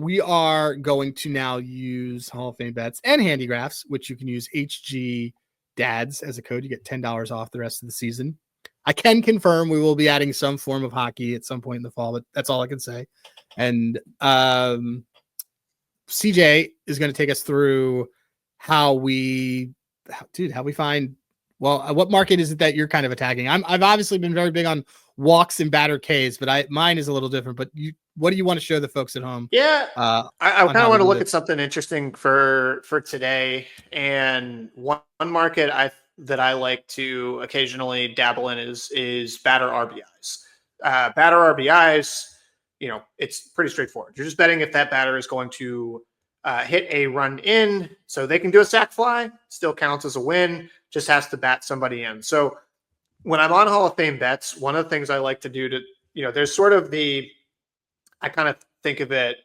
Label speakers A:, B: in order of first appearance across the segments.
A: we are going to now use Hall of Fame bets and Handigraphs, which you can use HG Dads as a code. You get $10 off the rest of the season. I can confirm we will be adding some form of hockey at some point in the fall, but that's all I can say. And CJ is going to take us through how we find, well, what market is it that you're kind of attacking? I've obviously been very big on walks and batter Ks, but mine is a little different. But what do you want to show the folks at home?
B: Yeah, I kind of want to look at something interesting for today. And one market that I like to occasionally dabble in is batter RBIs. Batter RBIs, it's pretty straightforward. You're just betting if that batter is going to hit a run in, so they can do a sac fly, still counts as a win, just has to bat somebody in. So when I'm on Hall of Fame bets, one of the things I like to do there's sort of I kind of think of it,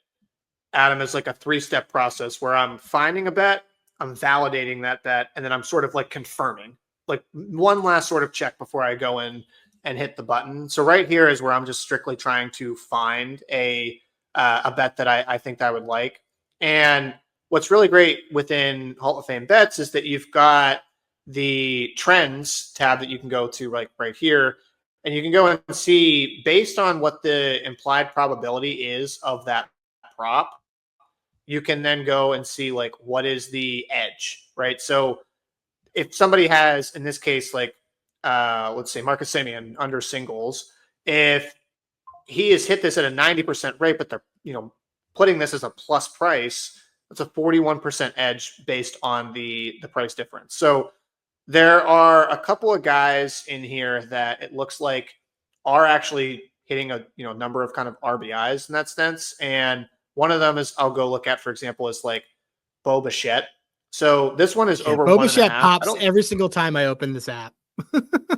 B: Adam, as like a 3-step process where I'm finding a bet, I'm validating that bet, and then I'm sort of like confirming, like one last sort of check before I go in and hit the button. So right here is where I'm just strictly trying to find a bet that I think I would like. And what's really great within Hall of Fame bets is that you've got the trends tab that you can go to right here. And you can go and see, based on what the implied probability is of that prop, you can then go and see like what is the edge, right? So if somebody has, in this case, like let's say Marcus Semien under singles, if he has hit this at a 90% rate, but they're putting this as a plus price, that's a 41% edge based on the price difference. So there are a couple of guys in here that it looks like are actually hitting a number of kind of RBIs in that sense. And one of them is, I'll go look at, for example, is like Bo Bichette. So this one is over
A: Bo
B: 1.5.
A: Bichette pops every single time I open this app.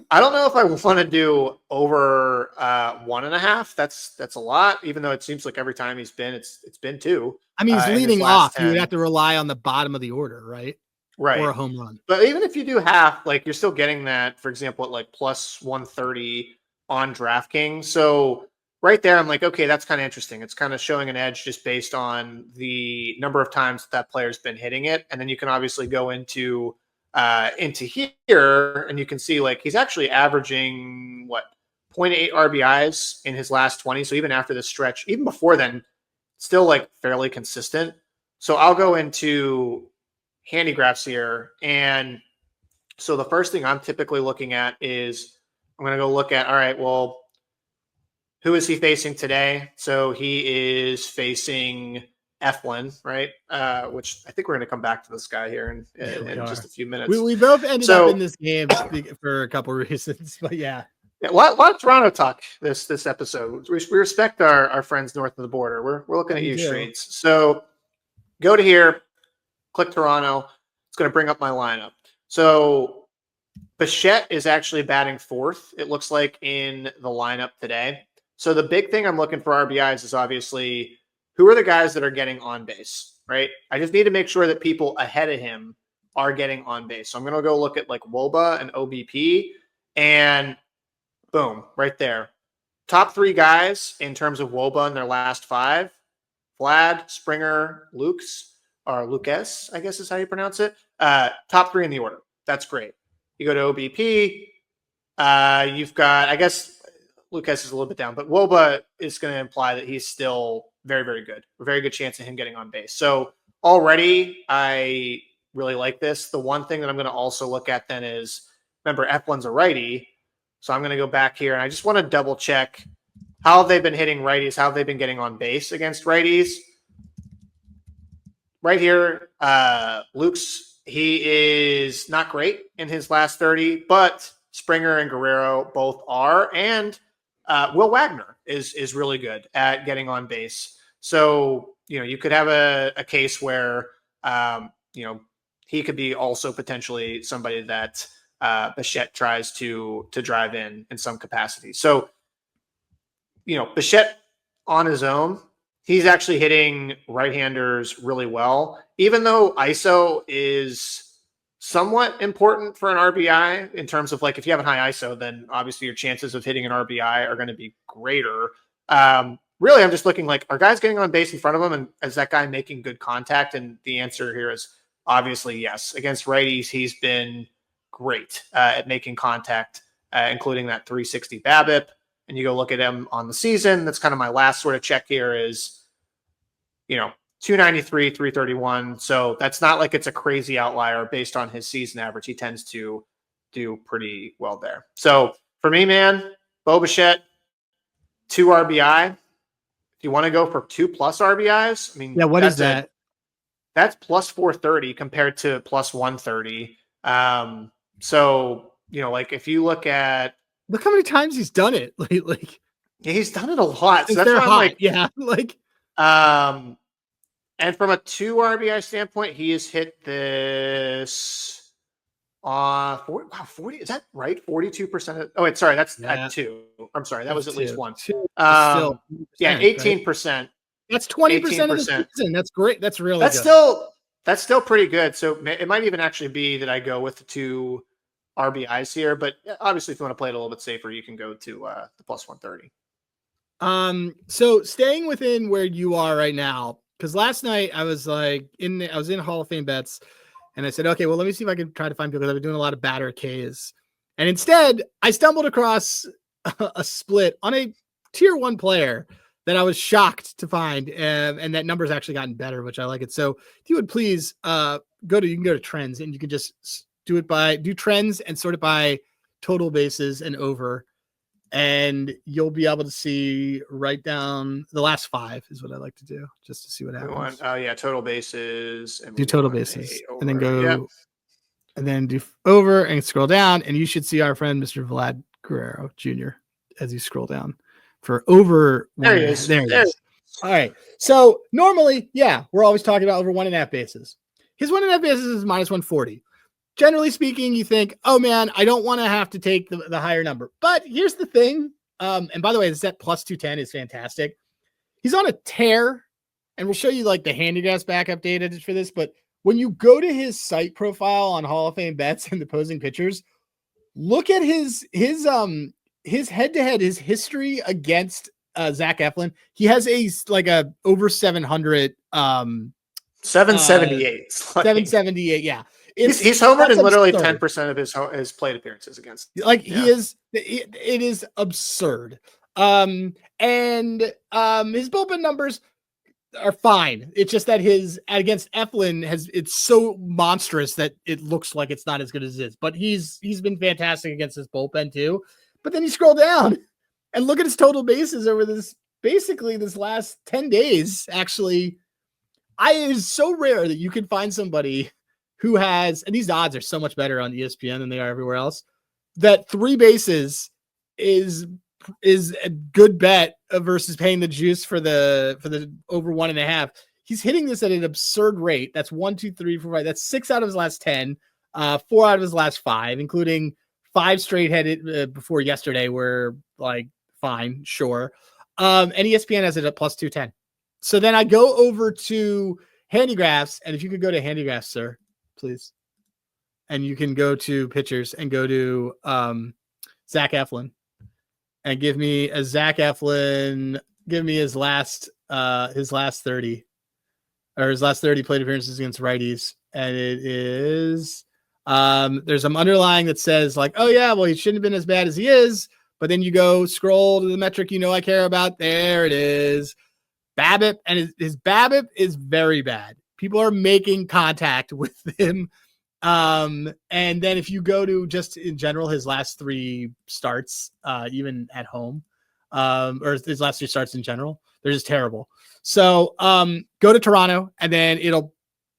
B: I don't know if I want to do over 1.5. That's a lot, even though it seems like every time he's been, it's been 2.
A: I mean, he's leading off. 10. You would have to rely on the bottom of the order, right?
B: Right.
A: Or a home run.
B: But even if you do half, like you're still getting that, for example, at like plus 130 on DraftKings. So right there, I'm like, okay, that's kind of interesting. It's kind of showing an edge just based on the number of times that player's been hitting it. And then you can obviously go into here and you can see like he's actually averaging 0.8 RBIs in his last 20. So even after this stretch, even before then, still like fairly consistent. So I'll go into Handigraphs here. And so the first thing I'm typically looking at is I'm going to go look at, all right, well, who is he facing today? So he is facing Eflin, right? Which I think we're going to come back to this guy here in just a few minutes.
A: We both ended up in this game for a couple of reasons, but yeah.
B: A lot of Toronto talk this episode. We respect our friends north of the border. We're looking at you, Streets. So go to here, click Toronto. It's going to bring up my lineup. So Bichette is actually batting 4th, it looks like, in the lineup today. So the big thing I'm looking for RBIs is obviously who are the guys that are getting on base, right? I just need to make sure that people ahead of him are getting on base. So I'm going to go look at like WOBA and OBP, and boom, right there. Top 3 guys in terms of WOBA in their last 5, Vlad, Springer, Lucas, I guess is how you pronounce it. Top 3 in the order. That's great. You go to OBP. You've got, I guess Lucas is a little bit down, but WOBA is going to imply that he's still very, very good. A very good chance of him getting on base. So already I really like this. The one thing that I'm going to also look at then is, remember, Eflin's a righty. So I'm going to go back here and I just want to double check how have they been hitting righties, how have they been getting on base against righties. Right here, Luke's, he is not great in his last 30, but Springer and Guerrero both are, and Will Wagner is really good at getting on base. So, you could have a case where, he could be also potentially somebody that Bichette tries to drive in some capacity. So, Bichette on his own, he's actually hitting right-handers really well, even though ISO is somewhat important for an RBI in terms of like, if you have a high ISO, then obviously your chances of hitting an RBI are going to be greater. really, I'm just looking like, are guys getting on base in front of him, and is that guy making good contact? And the answer here is obviously yes. Against righties, he's been great at making contact, including that 360 BABIP. And you go look at him on the season. That's kind of my last sort of check here is, 293, 331. So that's not like it's a crazy outlier based on his season average. He tends to do pretty well there. So for me, man, Bo Bichette, 2 RBI. If you want to go for 2+ RBIs, I mean,
A: Yeah, what is that?
B: That's plus 430 compared to plus 130. So, like if you look how
A: many times he's done it. Like
B: he's done it a lot. So
A: that's why I'm like, yeah,
B: and from a 2 RBI standpoint, he has hit this 40, is that right? 42%. Oh, wait, sorry, that's at 2. I'm sorry, that was at least 1.
A: Still
B: 18%. Right?
A: That's 20% of the season. That's great. That's really
B: good. That's still pretty good. So it might even actually be that I go with the 2 RBIs here, but obviously if you want to play it a little bit safer, you can go to the plus 130.
A: So staying within where you are right now, because last night I was in Hall of Fame bets, and I said, okay, well, let me see if I can try to find people, because I've been doing a lot of batter Ks. And instead, I stumbled across a split on a tier 1 player that I was shocked to find, and that number's actually gotten better, which I like it. So if you would please you can go to trends, and you can just do trends and sort it by total bases and over, and you'll be able to see right down the last 5 is what I like to do, just to see what happens.
B: Total bases. And
A: do total bases, and then go, and then do over and scroll down, and you should see our friend Mr. Vlad Guerrero Jr. as you scroll down for over.
B: There he is.
A: There he is. All right. So normally, we're always talking about over 1.5 bases. His 1.5 bases is minus 140. Generally speaking, you think, oh man, I don't want to have to take the higher number. But here's the thing. And by the way, this at plus 210 is fantastic. He's on a tear, and we'll show you like the Handicapping backup data for this. But when you go to his site profile on Hall of Fame bets and the posing pitchers, look at his head-to-head, his history against Zach Eflin. He has a over 700
B: 778.
A: 778, yeah.
B: He's homered in literally 10% of his plate appearances against.
A: He is. It is absurd. And his bullpen numbers are fine. It's just that his against Eflin it's so monstrous that it looks like it's not as good as it is. But he's been fantastic against his bullpen too. But then you scroll down and look at his total bases over this last 10 days. Actually, it is so rare that you can find somebody who has, and these odds are so much better on ESPN than they are everywhere else, that 3 bases is a good bet versus paying the juice for the over 1.5. He's hitting this at an absurd rate. That's 1, 2, 3, 4, 5. That's 6 out of his last 10, 4 out of his last 5, including 5 straight headed before yesterday were like fine, sure. And ESPN has it at plus 210. So then I go over to Handigraphs, and if you could go to Handigraphs, sir, please. And you can go to pitchers and go to Zach Eflin and give me a Zach Eflin. Give me his last 30 or his last 30 plate appearances against righties. And it is there's some underlying that says like, oh yeah, well, he shouldn't have been as bad as he is. But then you go scroll to the metric I care about. There it is. BABIP, and his BABIP is very bad. People are making contact with him. And then if you go to just in general, his last 3 starts, even at home, or his last 3 starts in general, they're just terrible. So go to Toronto, and then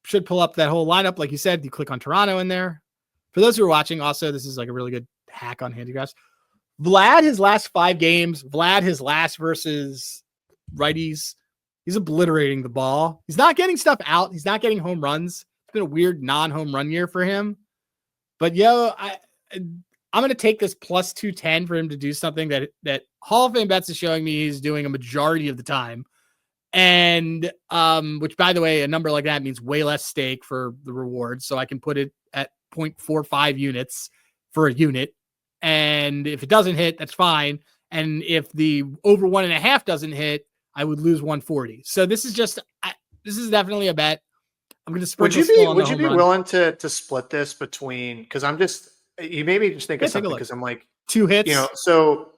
A: should pull up that whole lineup. Like you said, you click on Toronto in there. For those who are watching, also, this is like a really good hack on Handicaps. Vlad, his last 5 games, his last versus righties, he's obliterating the ball. He's not getting stuff out. He's not getting home runs. It's been a weird non-home run year for him. But I'm going to take this plus 210 for him to do something that Hall of Fame bets is showing me he's doing a majority of the time. And which, by the way, a number like that means way less stake for the reward. So I can put it at 0.45 units for a unit. And if it doesn't hit, that's fine. And if the over 1.5 doesn't hit, I would lose 140. So this is just this is definitely a bet. I'm going to sprinkle.
B: Would you be willing to split this between? Because you made me just think of something. Because I'm like
A: 2 hits.
B: So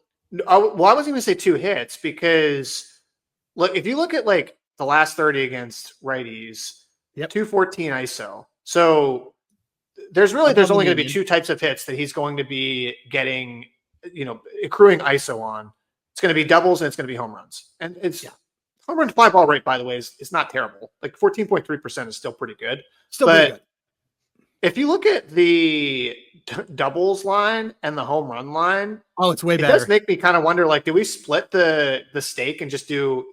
B: I wasn't even say 2 hits because look, if you look at like the last 30 against righties, 214 ISO. So there's only going to be 2 types of hits that he's going to be getting, accruing ISO on. It's going to be doubles and it's going to be home runs. And it's home run to fly ball rate, by the way, is not terrible. Like 14.3% is still pretty good. Pretty good. If you look at the doubles line and the home run line,
A: it's way better.
B: It does make me kind of wonder, like, do we split the stake and just to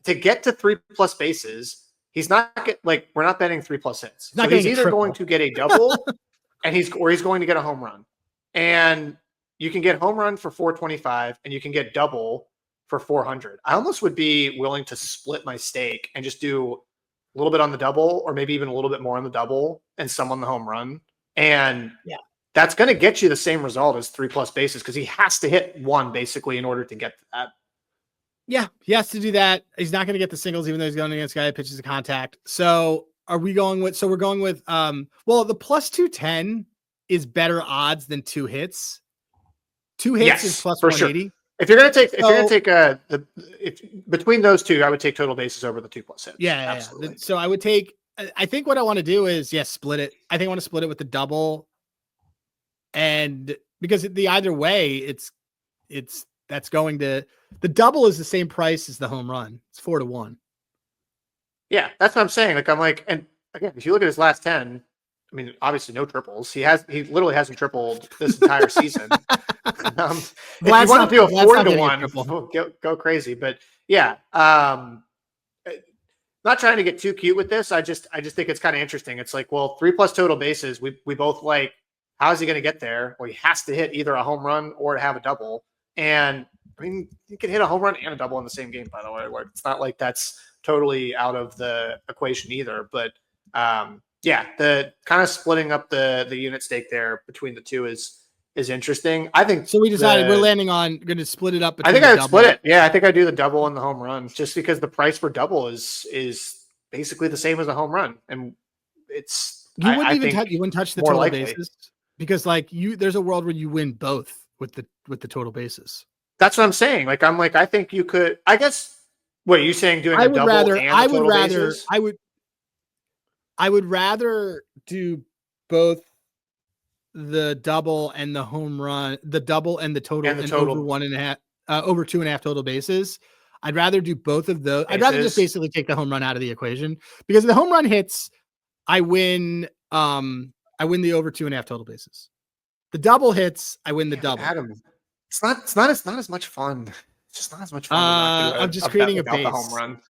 B: get to 3+ bases? He's not we're not betting 3+ hits. So he's either going to get a double or he's going to get a home run. And you can get home run for 425 and you can get double for 400. I almost would be willing to split my stake and just do a little bit on the double or maybe even a little bit more on the double and some on the home run. And that's going to get you the same result as 3+ bases because he has to hit 1 basically in order to get to that.
A: Yeah, he has to do that. He's not going to get the singles, even though he's going against a guy that pitches to contact. So we're going with, the plus 210 is better odds than 2 hits. 2 hits is plus 180.
B: Sure. If you're going to take between those two, I would take total bases over the 2+ hits.
A: Yeah, absolutely. So I would take, I think what I want to do is, split it. I think I want to split it with the double. And because either way, that's going to, the double is the same price as the home run. It's 4-1.
B: Yeah, that's what I'm saying. And again, if you look at his last 10, I mean, obviously no triples. He literally hasn't tripled this entire season. If you want to do a 4-1, go crazy. But not trying to get too cute with this. I just think it's kind of interesting. It's like, 3+ total bases. We both like, how is he going to get there? Well, he has to hit either a home run or to have a double. And I mean, you can hit a home run and a double in the same game, by the way. It's not like that's totally out of the equation either. But the kind of splitting up the unit stake there between the two is interesting. I think
A: so. We decided we're landing on going to split it up.
B: I think I'd split it. Yeah, I think I do the double and the home run just because the price for double is basically the same as a home run, and it's
A: you wouldn't touch the total bases because there's a world where you win both with the total bases.
B: That's what I'm saying. I think you could. I guess. What are you saying? Doing a double and the total bases?
A: I would rather do both the double and the home run, the double and the total, and over 1.5, over 2.5 total bases. I'd rather do both of those. I'd rather just basically take the home run out of the equation because if the home run hits, I win. I win the over 2.5 total bases. The double hits, I win the double.
B: Adam, it's not as much fun. It's just not as much fun.
A: I'm just creating a base.
B: The home run.